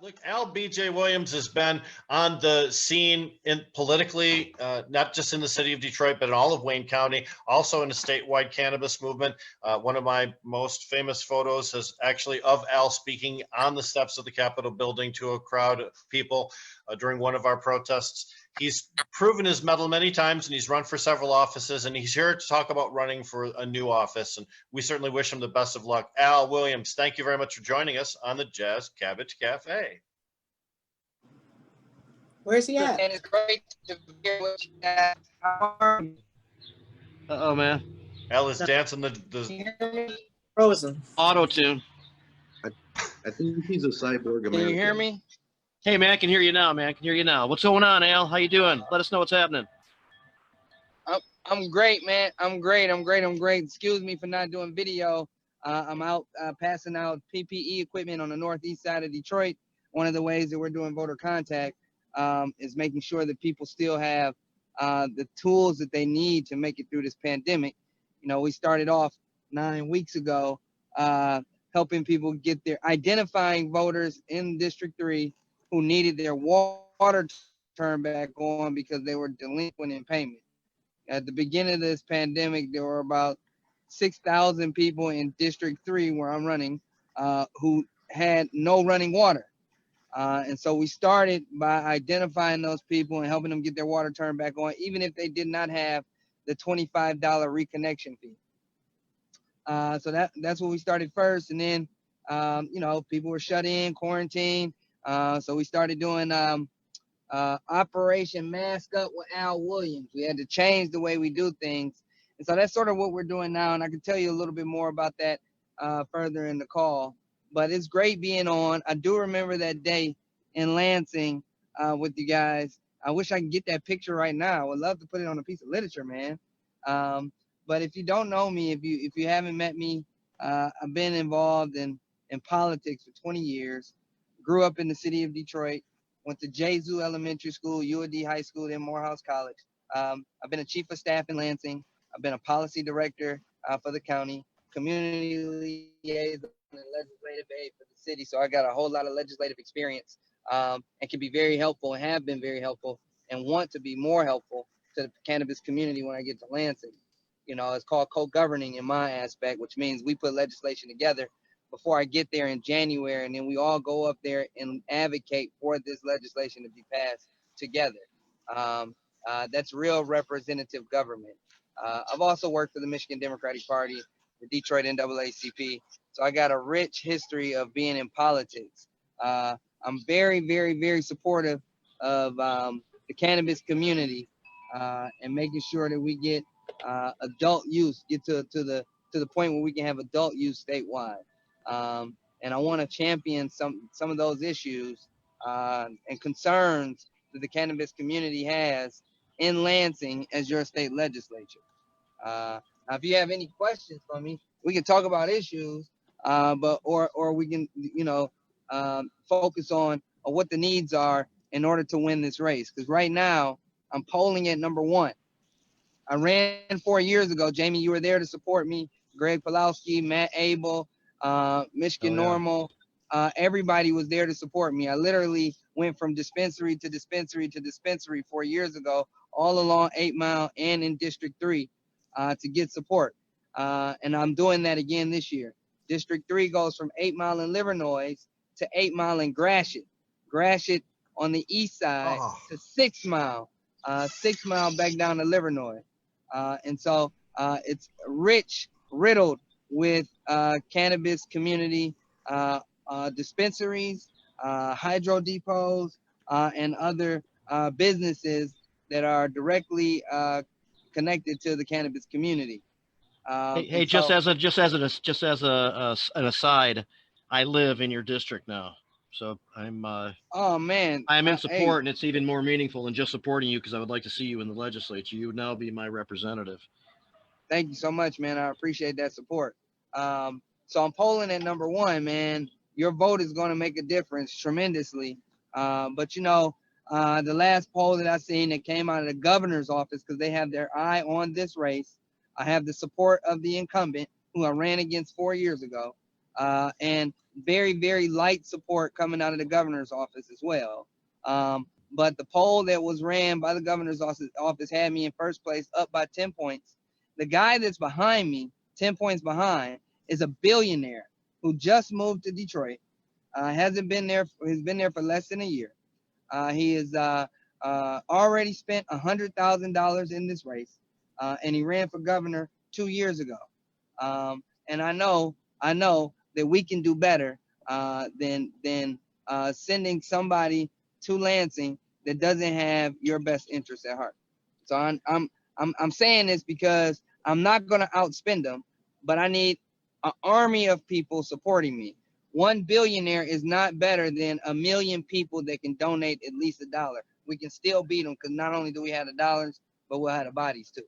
Look, Al B.J. Williams has been on the scene politically, not just in the city of Detroit, but in all of Wayne County, also in the statewide cannabis movement. One of my most famous photos is actually of Al speaking on the steps of the Capitol building to a crowd of people during one of our protests. He's proven his mettle many times, and he's run for several offices, and he's here to talk about running for a new office, and we certainly wish him the best of luck. Al Williams, thank you very much for joining us on the Jazz Cabbage Cafe. Where's he at? And it's great to hear what you got. Uh-oh, man. Al is dancing the Frozen. Auto-tune. I think he's a cyborg American. Can you hear me? Hey, man, I can hear you now, man. I can hear you now. What's going on, Al? How you doing? Let us know what's happening. I'm great, man. I'm great. Excuse me for not doing video. I'm out passing out PPE equipment on the northeast side of Detroit. One of the ways that we're doing voter contact is making sure that people still have the tools that they need to make it through this pandemic. You know, we started off 9 weeks ago helping people get identifying voters in District 3 who needed their water turned back on because they were delinquent in payment. At the beginning of this pandemic, there were about 6,000 people in District 3 where I'm running who had no running water. And so we started by identifying those people and helping them get their water turned back on, even if they did not have the $25 reconnection fee. So that's what we started first. And then, you know, people were shut in, quarantined. So we started doing Operation Mask Up with Al Williams. We had to change the way we do things. And so that's sort of what we're doing now. And I can tell you a little bit more about that further in the call. But it's great being on. I do remember that day in Lansing with you guys. I wish I could get that picture right now. I would love to put it on a piece of literature, man. But if you don't know me, if you haven't met me, I've been involved in politics for 20 years. Grew up in the city of Detroit. Went to Jesu Elementary School, UAD High School, then Morehouse College. I've been a chief of staff in Lansing. I've been a policy director for the county, community liaison, and legislative aid for the city. So I got a whole lot of legislative experience and can be very helpful and have been very helpful and want to be more helpful to the cannabis community when I get to Lansing. You know, it's called co-governing in my aspect, which means we put legislation together before I get there in January, and then we all go up there and advocate for this legislation to be passed together. That's real representative government. I've also worked for the Michigan Democratic Party, the Detroit NAACP, so I got a rich history of being in politics. I'm very, very, very supportive of the cannabis community and making sure that we get adult use, get to the point where we can have adult use statewide. And I want to champion some of those issues and concerns that the cannabis community has in Lansing as your state legislature. Now, if you have any questions for me, we can talk about issues, or we can, you know, focus on what the needs are in order to win this race. Because right now, I'm polling at number 1. I ran 4 years ago. Jamie, you were there to support me. Greg Pulowski, Matt Abel, Michigan Normal. Everybody was there to support me. I literally went from dispensary to dispensary to dispensary 4 years ago, all along 8 Mile and in District 3 to get support. And I'm doing that again this year. District 3 goes from 8 Mile in Livernois to 8 Mile in Gratiot. Gratiot on the east side to 6 Mile. 6 Mile back down to Livernois. And so it's riddled with cannabis community dispensaries, hydro depots, and other businesses that are directly connected to the cannabis community. Hey, just as an aside, I live in your district now, so I'm oh man, I'm in support, and it's even more meaningful than just supporting you because I would like to see you in the legislature. You would now be my representative. Thank you so much, man. I appreciate that support. So I'm polling at number 1, man. Your vote is going to make a difference tremendously. But you know, The last poll that I seen that came out of the governor's office, because they have their eye on this race. I have the support of the incumbent who I ran against 4 years ago, and very, very light support coming out of the governor's office as well. But the poll that was ran by the governor's office had me in first place, up by 10 points. The guy that's behind me, 10 points behind, is a billionaire who just moved to Detroit. Hasn't been there. He's been there for less than a year. He has already spent $100,000 in this race, and he ran for governor 2 years ago. And I know that we can do better than sending somebody to Lansing that doesn't have your best interest at heart. So I'm saying this because I'm not going to outspend them, but I need an army of people supporting me. One billionaire is not better than a million people that can donate at least $1. We can still beat them because not only do we have the dollars, but we'll have the bodies too.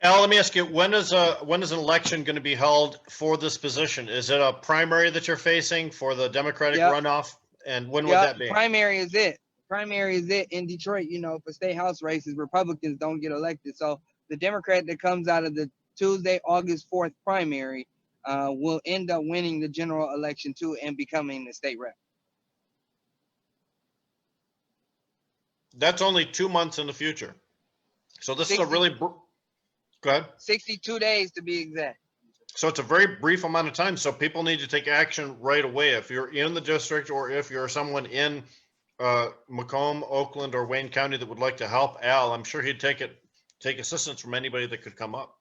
Al, let me ask you, when is an election going to be held for this position? Is it a primary that you're facing for the Democratic runoff? And when would that be? Primary is it. Primary is it in Detroit. You know, for state house races, Republicans don't get elected. So the Democrat that comes out of the Tuesday, August 4th primary will end up winning the general election too and becoming the state rep. That's only 2 months in the future. So this is a really, go ahead. 62 days to be exact. So it's a very brief amount of time. So people need to take action right away. If you're in the district or if you're someone in Macomb, Oakland, or Wayne County that would like to help Al, I'm sure he'd take assistance from anybody that could come up.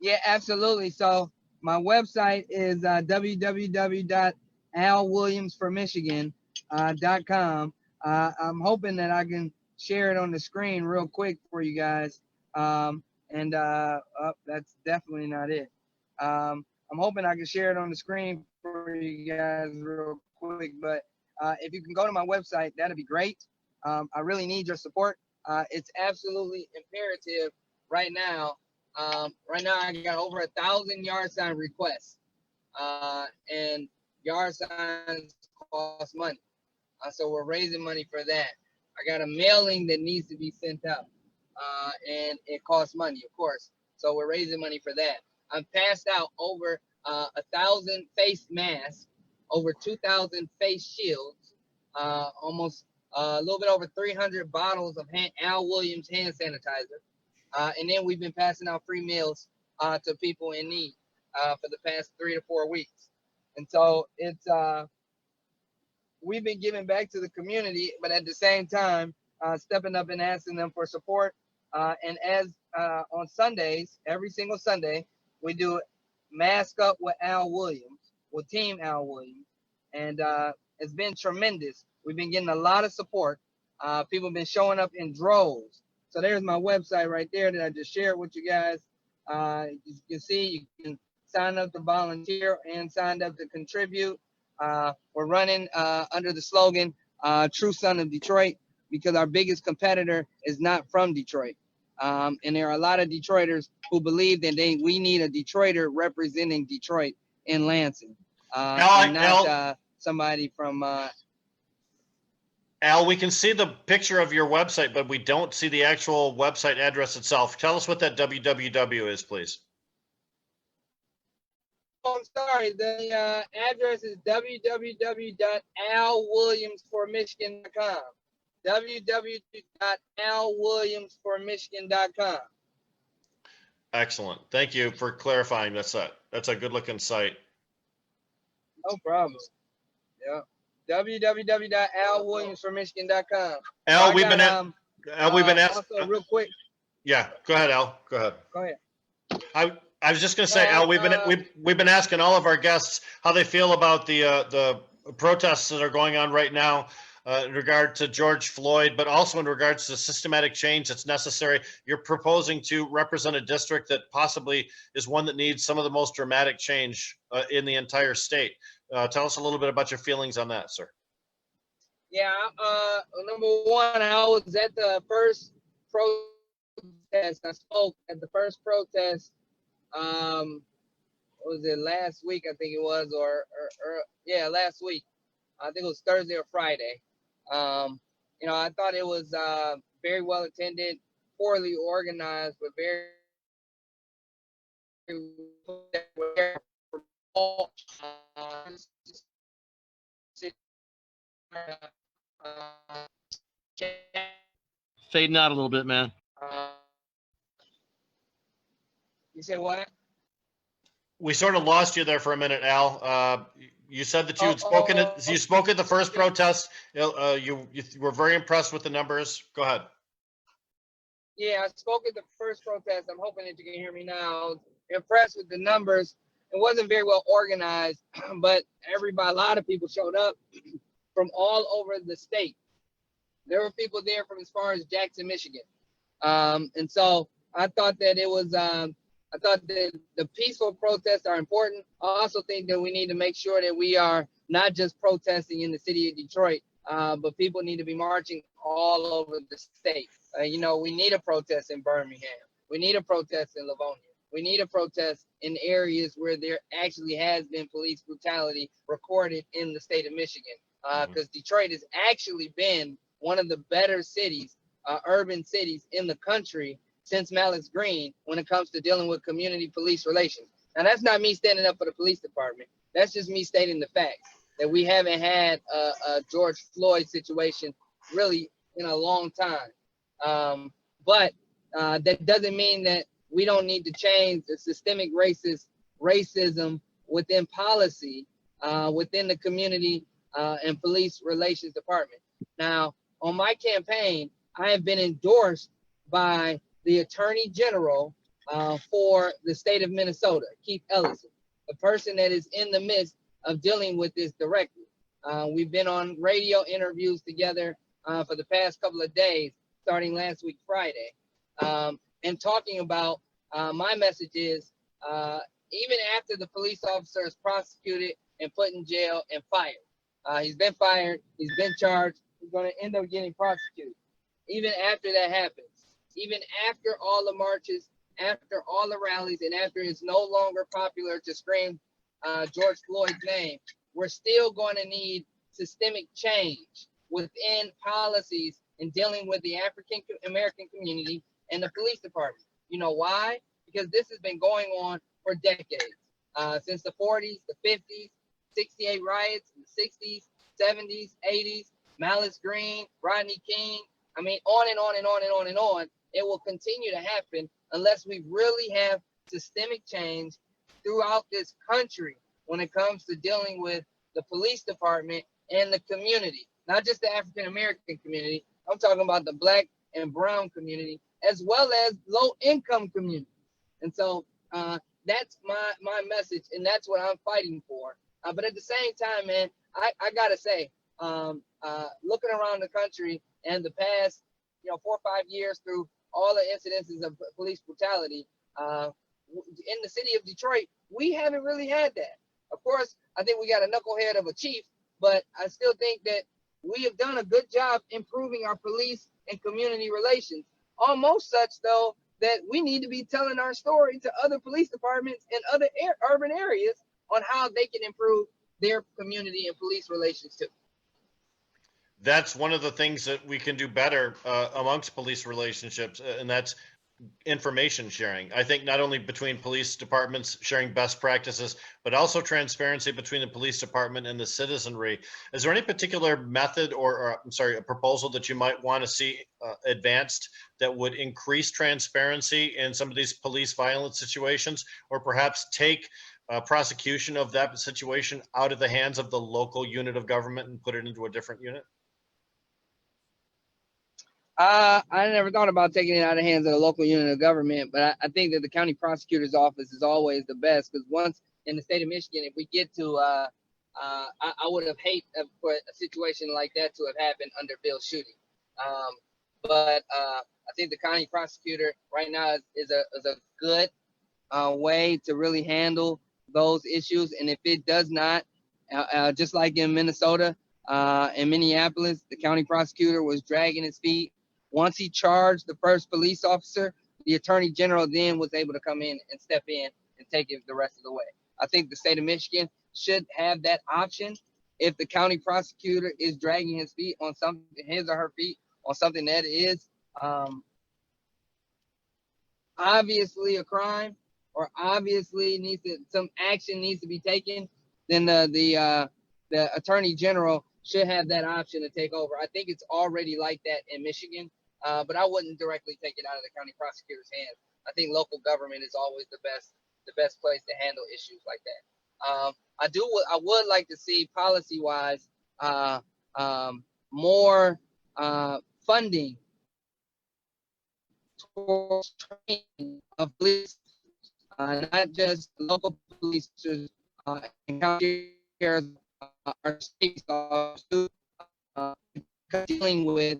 Yeah, absolutely. So my website is www.alwilliamsformichigan.com. I'm hoping that I can share it on the screen real quick for you guys. That's definitely not it. I'm hoping I can share it on the screen for you guys real quick, but if you can go to my website, that'd be great. I really need your support. It's absolutely imperative right now. Right now I got over 1,000 yard sign requests, and yard signs cost money. So we're raising money for that. I got a mailing that needs to be sent out, and it costs money, of course. So we're raising money for that. I've passed out over 1,000 face masks, over 2,000 face shields, almost a little bit over 300 bottles of Al Williams hand sanitizer. And then we've been passing out free meals to people in need for the past 3 to 4 weeks. And so it's we've been giving back to the community, but at the same time, stepping up and asking them for support. And as on Sundays, every single Sunday, we do Mask Up with Al Williams, with Team Al Williams. And it's been tremendous. We've been getting a lot of support. People have been showing up in droves. So there's my website right there that I just shared with you guys. You can see, you can sign up to volunteer and sign up to contribute. We're running under the slogan, True Son of Detroit, because our biggest competitor is not from Detroit. And there are a lot of Detroiters who believe that we need a Detroiter representing Detroit in Lansing. And not somebody from... Al, we can see the picture of your website, but we don't see the actual website address itself. Tell us what that www is, please. Oh, I'm sorry. The address is www.alwilliamsformichigan.com. www.alwilliamsformichigan.com. Excellent. Thank you for clarifying. That's a good looking site. No problem. Yeah. www.alwilliamsformichigan.com. Al, we've been asked. Also, real quick. Yeah, go ahead, Al. Go ahead. Go ahead. I was just going to say, Al, we've been asking all of our guests how they feel about the protests that are going on right now in regard to George Floyd, but also in regards to systematic change that's necessary. You're proposing to represent a district that possibly is one that needs some of the most dramatic change in the entire state. Tell us a little bit about your feelings on that, sir. Yeah, number one, I was at the first protest. I spoke at the first protest. Was it last week? I think it was, or last week. I think it was Thursday or Friday. You know, I thought it was very well attended, poorly organized, but very Fading out a little bit, man. You said what? We sort of lost you there for a minute, Al. You said that you had spoken at you spoke at the first protest. You were very impressed with the numbers. Go ahead. Yeah, I spoke at the first protest. I'm hoping that you can hear me now. Impressed with the numbers. It wasn't very well organized, but a lot of people showed up from all over the state. There were people there from as far as Jackson, Michigan. And so I thought that it was, I thought that the peaceful protests are important. I also think that we need to make sure that we are not just protesting in the city of Detroit, but people need to be marching all over the state. You know, we need a protest in Birmingham. We need a protest in Livonia. We need a protest in areas where there actually has been police brutality recorded in the state of Michigan. Because Detroit has actually been one of the better cities, urban cities in the country since Malice Green when it comes to dealing with community police relations. Now, that's not me standing up for the police department. That's just me stating the facts that we haven't had a George Floyd situation really in a long time. But that doesn't mean that we don't need to change the systemic racism within policy, within the community and police relations department. Now, on my campaign, I have been endorsed by the Attorney General for the state of Minnesota, Keith Ellison, the person that is in the midst of dealing with this directly. We've been on radio interviews together for the past couple of days, starting last week, Friday, and talking about my message is even after the police officer is prosecuted and put in jail and fired, he's been fired, he's been charged, he's going to end up getting prosecuted. Even after that happens, even after all the marches, after all the rallies, and after it's no longer popular to scream George Floyd's name, we're still going to need systemic change within policies in dealing with the African American community and the police department. You know why? Because this has been going on for decades, since the 40s, the 50s, 68 riots, the 60s, 70s, 80s, Malice Green, Rodney King. I mean, on and on and on and on and on. It will continue to happen unless we really have systemic change throughout this country when it comes to dealing with the police department and the community, not just the African American community. I'm talking about the Black and brown community, as well as low income community. And so that's my message, and that's what I'm fighting for. But at the same time, man, I gotta say, looking around the country and the past, 4 or 5 years through all the incidences of police brutality in the city of Detroit, we haven't really had that. Of course, I think we got a knucklehead of a chief, but I still think that we have done a good job improving our police and community relations. Almost such, though, that we need to be telling our story to other police departments and other urban areas on how they can improve their community and police relations too. That's one of the things that we can do better amongst police relationships, and that's information sharing. I think not only between police departments sharing best practices, but also transparency between the police department and the citizenry. Is there any particular method or I'm sorry, a proposal that you might want to see advanced that would increase transparency in some of these police violence situations, or perhaps take prosecution of that situation out of the hands of the local unit of government and put it into a different unit? I never thought about taking it out of the hands of the local unit of government, but I think that the county prosecutor's office is always the best, because once in the state of Michigan, if we get to, I would have hated for a situation like that to have happened under Bill's shooting. But I think the county prosecutor right now is a good way to really handle those issues. And if it does not, just like in Minnesota, in Minneapolis, the county prosecutor was dragging his feet. Once he charged the first police officer, the attorney general then was able to come in and step in and take it the rest of the way. I think the state of Michigan should have that option. if the county prosecutor is dragging his feet on something, his or her feet on something that is obviously a crime, or obviously some action needs to be taken, then the attorney general should have that option to take over. I think it's already like that in Michigan, but I wouldn't directly take it out of the county prosecutor's hands. I think local government is always the best place to handle issues like that. I would like to see policy-wise more funding towards training of police, not just local police, and county sheriffs, our state officers, dealing with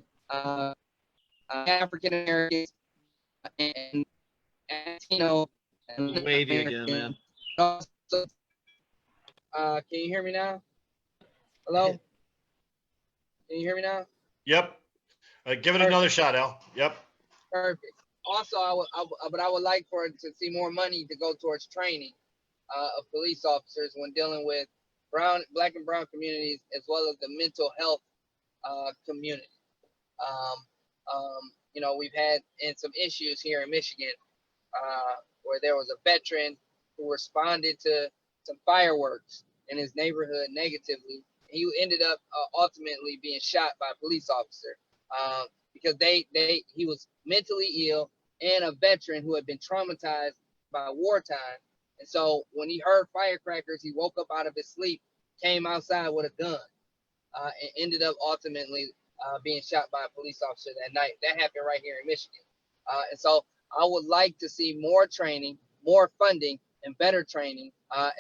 African Americans and Latino and Wavy again, man. Also, can you hear me now? Hello? Can you hear me now? Yep. Give it another shot, Al. Yep. Perfect. Also, I would like for it to see more money to go towards training of police officers when dealing with Black and brown communities, as well as the mental health community. You know, we've had some issues here in Michigan where there was a veteran who responded to some fireworks in his neighborhood negatively. He ended up ultimately being shot by a police officer because he was mentally ill and a veteran who had been traumatized by wartime. And so when he heard firecrackers, he woke up out of his sleep, came outside with a gun, and ended up ultimately being shot by a police officer that night. That happened right here in Michigan. And so I would like to see more training, more funding, and better training,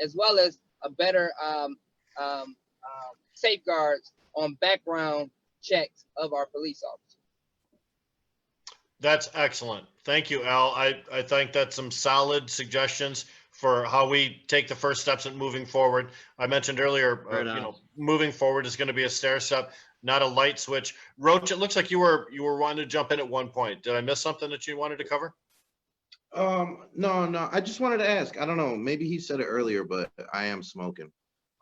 as well as a better safeguards on background checks of our police officers. That's excellent. Thank you, Al. I think that's some solid suggestions for how we take the first steps in moving forward. I mentioned earlier, you know, moving forward is going to be a stair step, not a light switch. Roach, it looks like you were wanting to jump in at one point. Did I miss something that you wanted to cover? No. I just wanted to ask. I don't know. Maybe he said it earlier, but I am smoking.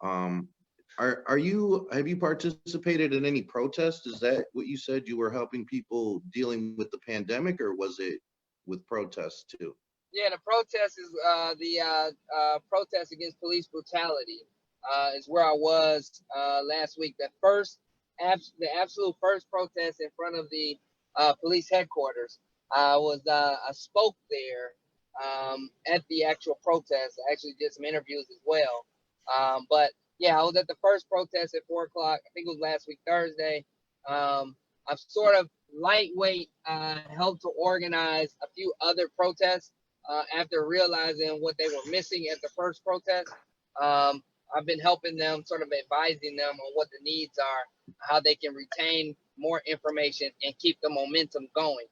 Have you participated in any protests? Is that what you said? You were helping people dealing with the pandemic, or was it with protests too? Yeah, the protest is the protest against police brutality is where I was last week. The absolute first protest in front of the police headquarters. I spoke there at the actual protest. I actually did some interviews as well. But yeah, I was at the first protest at 4 o'clock. I think it was last week, Thursday. I've sort of lightweight helped to organize a few other protests after realizing what they were missing at the first protest. I've been helping them, sort of advising them on what the needs are, how they can retain more information and keep the momentum going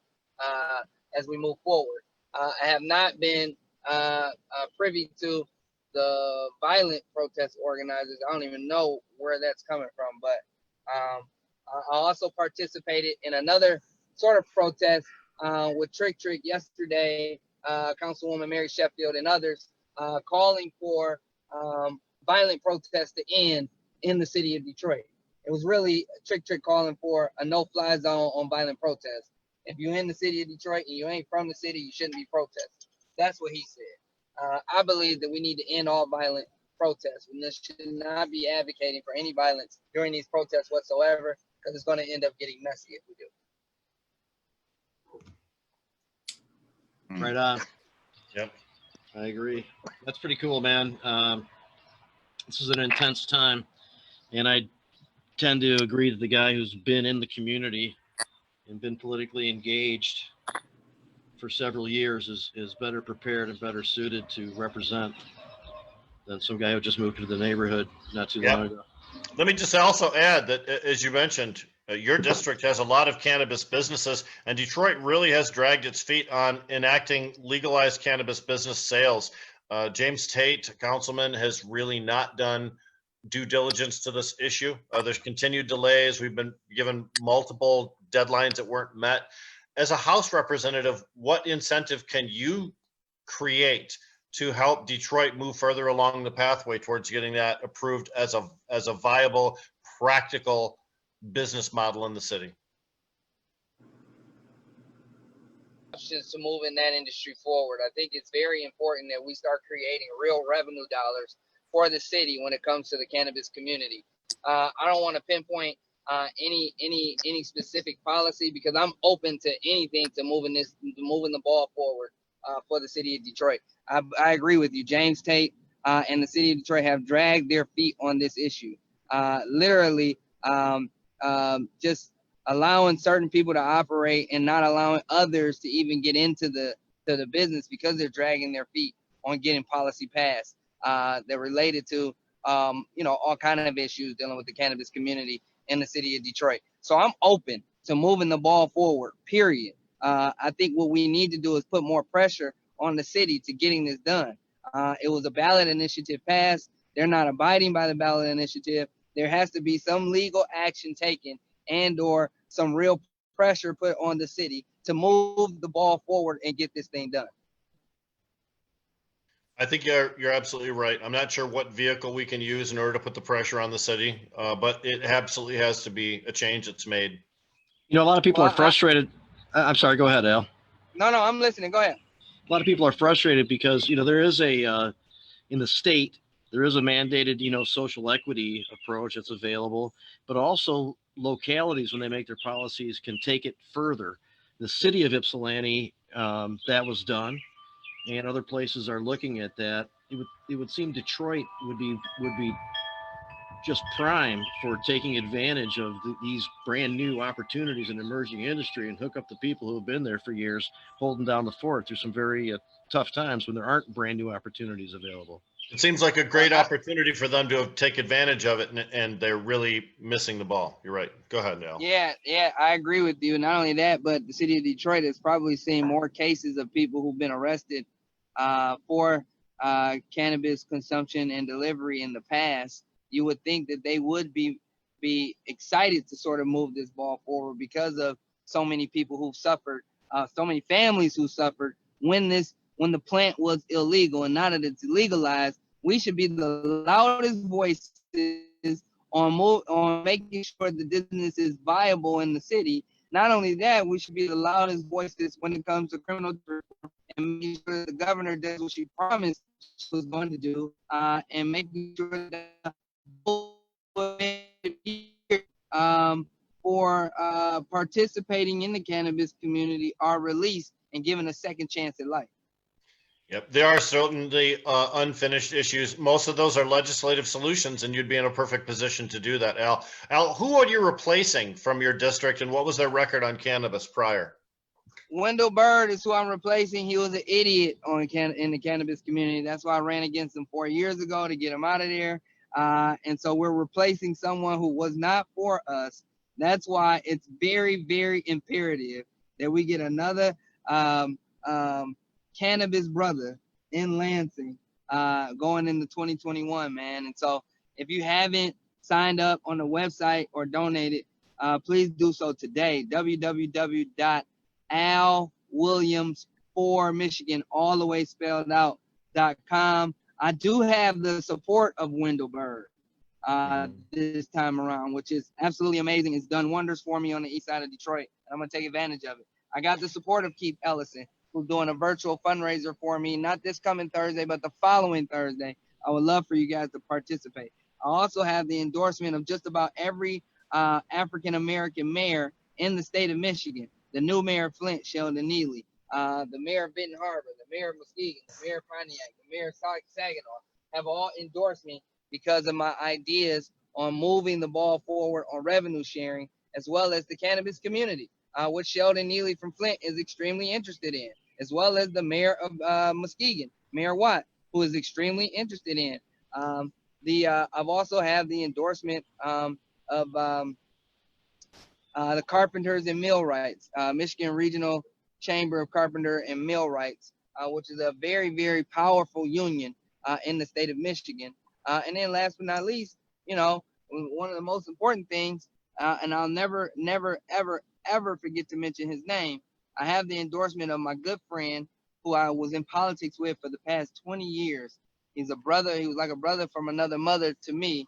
as we move forward. I have not been privy to the violent protest organizers. I don't even know where that's coming from, but I also participated in another sort of protest with Trick yesterday, Councilwoman Mary Sheffield and others calling for violent protests to end in the city of Detroit. It was really Trick calling for a no-fly zone on violent protests. If you're in the city of Detroit and you ain't from the city, you shouldn't be protesting. That's what he said. I believe that we need to end all violent protests. We should not be advocating for any violence during these protests whatsoever, because it's going to end up getting messy if we do. Right on. Yep. I agree. That's pretty cool, man. This is an intense time, and I tend to agree that the guy who's been in the community and been politically engaged for several years is better prepared and better suited to represent than some guy who just moved to the neighborhood not too long ago. Let me just also add that, as you mentioned, your district has a lot of cannabis businesses, and Detroit really has dragged its feet on enacting legalized cannabis business sales. James Tate, councilman, has really not done due diligence to this issue. There's continued delays. We've been given multiple deadlines that weren't met. As a House representative, what incentive can you create to help Detroit move further along the pathway towards getting that approved as a viable, practical business model in the city? To moving that industry forward. I think it's very important that we start creating real revenue dollars for the city when it comes to the cannabis community. I don't want to pinpoint any specific policy, because I'm open to anything to moving the ball forward for the city of Detroit. I agree with you. James Tate and the city of Detroit have dragged their feet on this issue. Literally, just allowing certain people to operate and not allowing others to even get into the business because they're dragging their feet on getting policy passed that related to all kind of issues dealing with the cannabis community in the city of Detroit. So I'm open to moving the ball forward, period. I think what we need to do is put more pressure on the city to getting this done. It was a ballot initiative passed. They're not abiding by the ballot initiative. There has to be some legal action taken and or some real pressure put on the city to move the ball forward and get this thing done. I think you're absolutely right. I'm not sure what vehicle we can use in order to put the pressure on the city, but it absolutely has to be a change that's made. You know, a lot of people are frustrated. I'm sorry, go ahead, Al. No, I'm listening. Go ahead. A lot of people are frustrated because, there is in the state, there is a mandated, social equity approach that's available, but also localities, when they make their policies, can take it further. The city of Ypsilanti, that was done, and other places are looking at that. It would seem Detroit would be just prime for taking advantage of these brand new opportunities in emerging industry and hook up the people who have been there for years, holding down the fort through some very tough times when there aren't brand new opportunities available. It seems like a great opportunity for them to take advantage of it, and they're really missing the ball. You're right. Go ahead, Al. Yeah, I agree with you. Not only that, but the city of Detroit has probably seen more cases of people who've been arrested for cannabis consumption and delivery in the past. You would think that they would be excited to sort of move this ball forward because of so many people who've suffered, so many families who suffered when the plant was illegal. And now that it's legalized, we should be the loudest voices on making sure the business is viable in the city. Not only that, we should be the loudest voices when it comes to criminal reform and making sure the governor does what she promised she was going to do, and making sure that for participating in the cannabis community are released and given a second chance at life. Yep, there are certainly unfinished issues. Most of those are legislative solutions, and you'd be in a perfect position to do that, Al. Al, who are you replacing from your district, and what was their record on cannabis prior? Wendell Bird is who I'm replacing. He was an idiot in the cannabis community. That's why I ran against him 4 years ago to get him out of there. And so we're replacing someone who was not for us. That's why it's very, very imperative that we get another cannabis brother in Lansing going into 2021, man. And so if you haven't signed up on the website or donated, please do so today. www.alwilliams4michigan, all the way spelled out.com. I do have the support of Wendell Bird this time around, which is absolutely amazing. It's done wonders for me on the east side of Detroit, and I'm going to take advantage of it. I got the support of Keith Ellison, who's doing a virtual fundraiser for me, not this coming Thursday, but the following Thursday. I would love for you guys to participate. I also have the endorsement of just about every African-American mayor in the state of Michigan. The new mayor of Flint, Sheldon Neely, the mayor of Benton Harbor, the mayor of Muskegon, the mayor of Pontiac, the mayor of Saginaw have all endorsed me because of my ideas on moving the ball forward on revenue sharing, as well as the cannabis community, which Sheldon Neely from Flint is extremely interested in, as well as the mayor of Muskegon, Mayor Watt, who is extremely interested in. I've also have the endorsement of the Carpenters and Millwrights, Michigan Regional Chamber of Carpenter and Millwrights, which is a very, very powerful union in the state of Michigan. And then last but not least, one of the most important things, and I'll never, ever forget to mention his name. I have the endorsement of my good friend, who I was in politics with for the past 20 years. He's a brother. He was like a brother from another mother to me.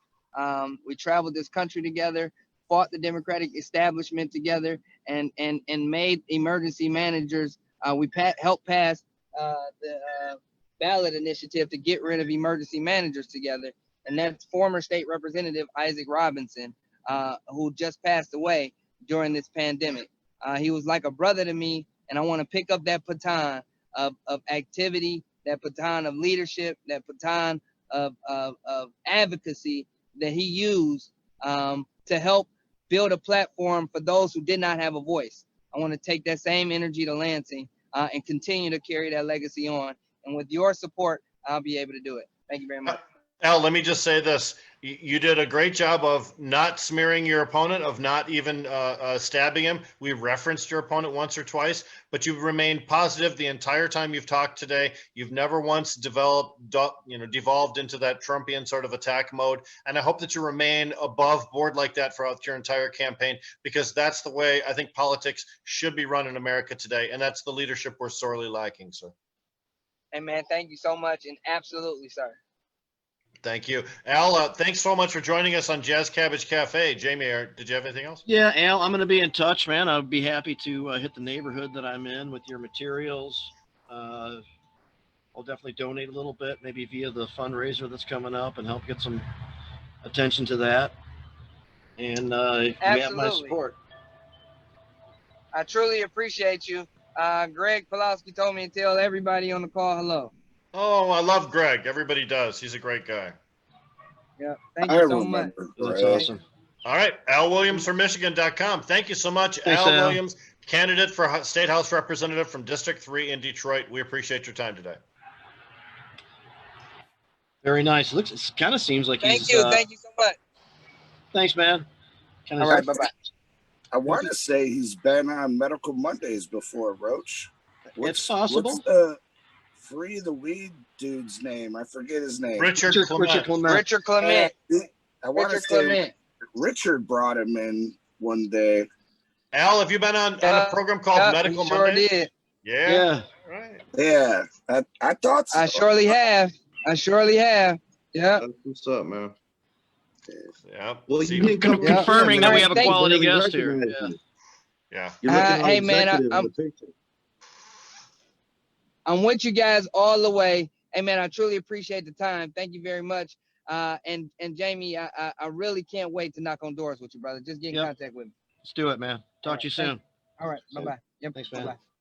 We traveled this country together, fought the Democratic establishment together, and made emergency managers. We helped pass the ballot initiative to get rid of emergency managers together. And that's former state representative Isaac Robinson, who just passed away during this pandemic. He was like a brother to me, and I want to pick up that baton of activity, that baton of leadership, that baton of advocacy that he used to help build a platform for those who did not have a voice. I want to take that same energy to Lansing and continue to carry that legacy on. And with your support, I'll be able to do it. Thank you very much. Al, let me just say this. You did a great job of not smearing your opponent, of not even stabbing him. We referenced your opponent once or twice, but you've remained positive the entire time you've talked today. You've never once devolved into that Trumpian sort of attack mode. And I hope that you remain above board like that throughout your entire campaign, because that's the way I think politics should be run in America today. And that's the leadership we're sorely lacking, sir. Hey, man, thank you so much. And absolutely, sir. Thank you. Al, thanks so much for joining us on Jazz Cabbage Cafe. Jamie, did you have anything else? Yeah, Al, I'm going to be in touch, man. I'd be happy to hit the neighborhood that I'm in with your materials. I'll definitely donate a little bit, maybe via the fundraiser that's coming up, and help get some attention to that. And you have my support. I truly appreciate you. Greg Pulowski told me to tell everybody on the call hello. Oh, I love Greg. Everybody does. He's a great guy. Yeah, thank you so much. That's awesome. All right, Al Williams from Michigan.com. Thank you so much. Thanks, Al Al. Williams, candidate for State House Representative from District 3 in Detroit. We appreciate your time today. Very nice. It kind of seems like Thank he's. you. Thank you so much. Thanks, man. All right, bye-bye. I want to say he's been on Medical Mondays before, Roach. It's possible. What's the Free the Weed dude's name? I forget his name. Richard Clement. Richard Clement. I want to Richard say Clement. Richard brought him in one day. Al, have you been on a program called Medical sure Mondays? Did. Yeah. Right. Yeah, I thought so. I surely have. Yeah. That's what's up, man. Yeah. Well, See, you didn't come confirming that we have a Thank you. quality Really guest here. recognize Yeah. you. yeah. You're looking all Hey, man, executive in the picture. I'm with you guys all the way. Hey, man, I truly appreciate the time. Thank you very much. And Jamie, I really can't wait to knock on doors with you, brother. Just get in contact with me. Let's do it, man. Talk to you soon. All right. Bye-bye. Yep. Thanks, man. Bye-bye.